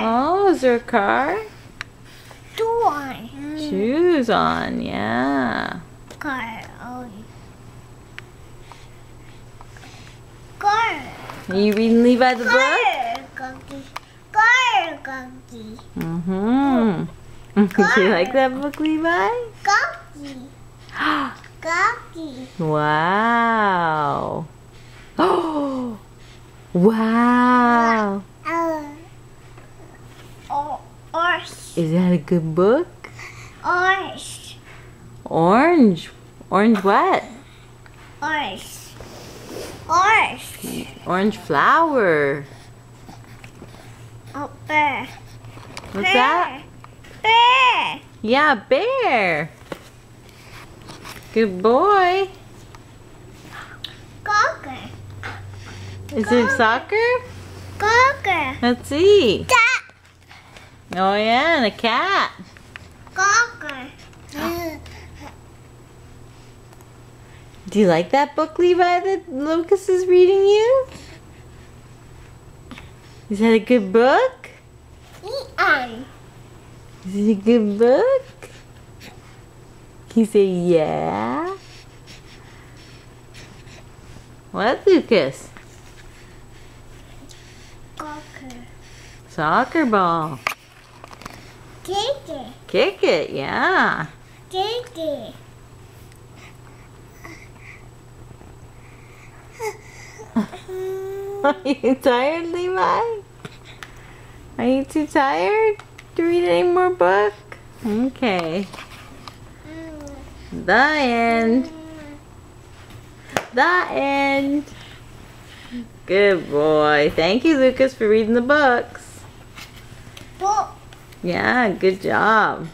Oh, is there a car? Door. Shoes on, yeah. Car. Oh. Car. Are you reading Levi the book? Car. Cookie. Car. Cookie. Mm-hmm. Do you like that book, Levi? Cookie. Cookie. Wow. Oh, wow. Orange. Is that a good book? Orange. Orange. Orange what? Orange. Orange. Orange flower. Oh, bear. What's that? Bear. Yeah, bear. Good boy. Cocker. Is it soccer? Cocker. Let's see. Cat. Oh yeah, and a cat. Cocker. Do you like that book, Levi, that Lucas is reading you? Is that a good book? Eon. Is it a good book? Can you say yeah? What, Lucas? Cocker. Soccer ball. Kick it. Kick it, yeah. Kick it. Are you tired, Levi? Are you too tired to read any more book? Okay. The end. The end. Good boy. Thank you, Lucas, for reading the books. Book. Yeah, good job.